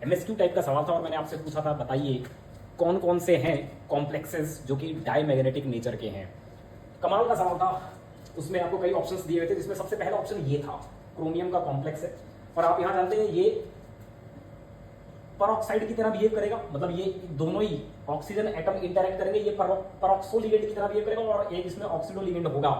MSQ type का सवाल था और मैंने आपसे पूछा था बताइए कौन कौन से हैं कॉम्प्लेक्सेस जो कि डायमैग्नेटिक नेचर के हैं। कमाल का सवाल था, उसमें आपको कई ऑप्शंस दिए हुए थे जिसमें सबसे पहला ऑप्शन ये था, क्रोमियम का कॉम्प्लेक्स है और आप यहां जानते हैं ये परऑक्साइड की तरह बिहेव करेगा, मतलब ये दोनों ही ऑक्सीजन एटम इंटरैक्ट करेंगे, ये परऑक्सो लिगेंड की तरह बिहेव करेगा और एक इसमें ऑक्सीडो लिगेंड होगा।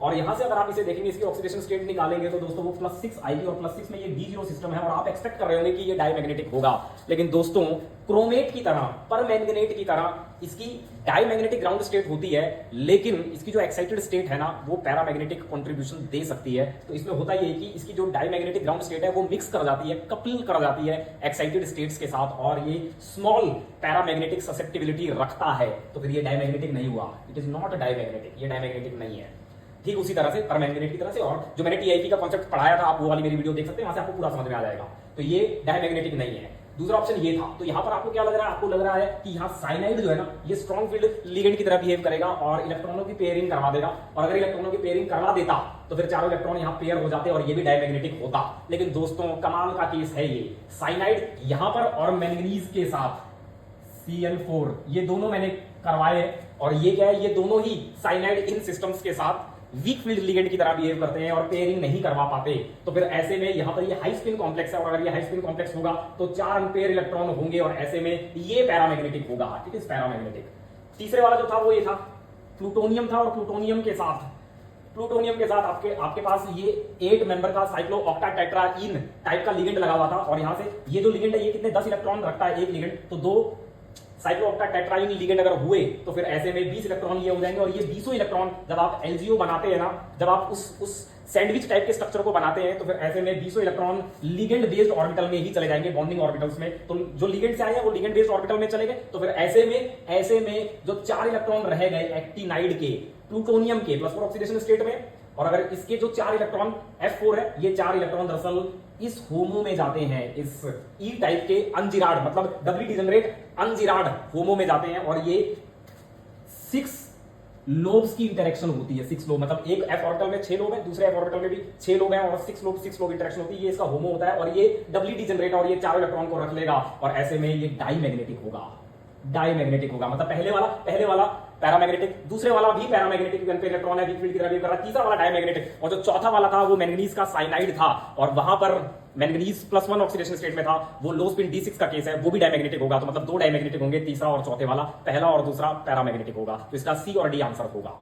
और यहां से अगर आप इसे देखेंगे, इसकी ऑक्सीडेशन स्टेट निकालेंगे तो दोस्तों वो +6 आएगी और +6 में ये D0 सिस्टम है और आप एक्सपेक्ट कर रहे होंगे कि ये डायमैग्नेटिक होगा। लेकिन दोस्तों क्रोमेट की तरह, परमैंगनेट की तरह इसकी डायमैग्नेटिक ग्राउंड स्टेट होती है, लेकिन इसकी जो एक्साइटेड स्टेट है ना वो पैरामैग्नेटिक कंट्रीब्यूशन दे सकती है। तो इसमें होता ये है कि इसकी जो डायमैग्नेटिक ग्राउंड स्टेट है वो मिक्स कर जाती है, कपल कर जाती है एक्साइटेड स्टेट्स के साथ और ये स्मॉल पैरामैग्नेटिक ससेप्टिबिलिटी रखता है, तो फिर ये डायमैग्नेटिक नहीं हुआ, इट इज नॉट डायमैग्नेटिक, ये डायमैग्नेटिक नहीं है। ठीक उसी तरह से परमैंगनेट की तरह से, और जो मैंने टीआईपी का कॉन्सेप्ट पढ़ाया था आप वो वाली मेरी वीडियो देख सकते हैं, वहां से आपको पूरा समझ में आ जाएगा। तो ये डायमैग्नेटिक नहीं है। दूसरा ऑप्शन ये था, तो यहां पर आपको क्या लग रहा है, आपको लग रहा है कि यहां साइनाइड जो है ना ये स्ट्रॉन्ग फील्ड लिगेंड की तरह बिहेव करेगा और इलेक्ट्रॉनों की पेयरिंग करवा देगा, और अगर इलेक्ट्रॉनों की पेयरिंग करवा देता तो फिर चारों इलेक्ट्रॉन यहां पेयर हो जाते और ये भी डायमैग्नेटिक होता। लेकिन दोस्तों कमाल का केस है ये, साइनाइड यहां पर और मैंगनीज के साथ Cl4 ये दोनों मैंने करवाए और ये क्या है, ये दोनों ही साइनाइड इन सिस्टम्स के साथ वीक फील्ड लिगेंड की तरह बिहेव करते हैं और पेयरिंग नहीं करवा पाते। तो फिर ऐसे में यहां पर ये हाई स्पिन कॉम्प्लेक्स है और अगर ये हाई स्पिन कॉम्प्लेक्स होगा तो 4 अनपेयर इलेक्ट्रॉन होंगे और ऐसे में ये पैरामैग्नेटिक होगा, इट इज पैरामैग्नेटिक। तीसरे वाला जो था वो ये था, प्लूटोनियम था और प्लूटोनियम के साथ आपके पास ये 8 मेंबर का साइक्लो ऑक्टा टेट्राईन टाइप का लिगेंड लगा हुआ था और यहां से ये जो लिगेंड है ये कितने 10 इलेक्ट्रॉन रखता है एक लिगेंड, तो 2 साइक्लो ऑक्टा टेट्राईन लिगेंड अगर हुए तो फिर ऐसे में 20 इलेक्ट्रॉन ये हो जाएंगे और ये 20 इलेक्ट्रॉन जब आप एलजीओ बनाते हैं ना, जब आप उस सैंडविच टाइप के स्ट्रक्चर को बनाते हैं तो फिर ऐसे में 20 इलेक्ट्रॉन लिगेंड बेस्ड ऑर्बिटल में ही चले जाएंगे, बॉन्डिंग ऑर्बिटल्स में। तो जो लिगेंड से आए हैं वो लिगेंड बेस्ड ऑर्बिटल में चले गए, तो फिर ऐसे में जो 4 इलेक्ट्रॉन रह गए एक्टिनाइड के, प्लूटोनियम के +4 ऑक्सीडेशन स्टेट में, और अगर इसके जो 4 इलेक्ट्रॉन F4 है, ये 4 इलेक्ट्रॉन दरअसल इस होमो में जाते हैं, इस ई टाइप के अनजिराड मतलब डबली डिजेनरेट अनजिराड होमो में जाते हैं और ये 6 लोब्स की इंटरेक्शन होती है। 6 लोब मतलब एक F ऑर्बिटल में 6 लोब है, दूसरे F ऑर्बिटल में भी 6 लोब है और 6 लोब इंटरेक्शन होती है, ये इसका होमो होता है और ये डबली डिजेनरेट और ये 4 इलेक्ट्रॉन को रख लेगा और ऐसे में ये डायमैग्नेटिक होगा। मतलब पहले वाला पैरामैग्नेटिक, दूसरे वाला भी पैरामैग्नेटिक, इलेक्ट्रॉन है वीक फील्ड की तरह बिहेव कर रहा है, तीसरा वाला डायमैग्नेटिक और जो चौथा वाला था वो मैंगनीज का साइनाइड था और वहां पर मैंगनीज +1 ऑक्सीडेशन स्टेट में था, वो लो स्पिन D6 का केस है, वो भी डायमैग्नेटिक होगा। तो मतलब 2 डायमैग्नेटिक होंगे, तीसरा और चौथे वाला, पहला और दूसरा पैरामैग्नेटिक होगा। तो इसका C और D आंसर होगा।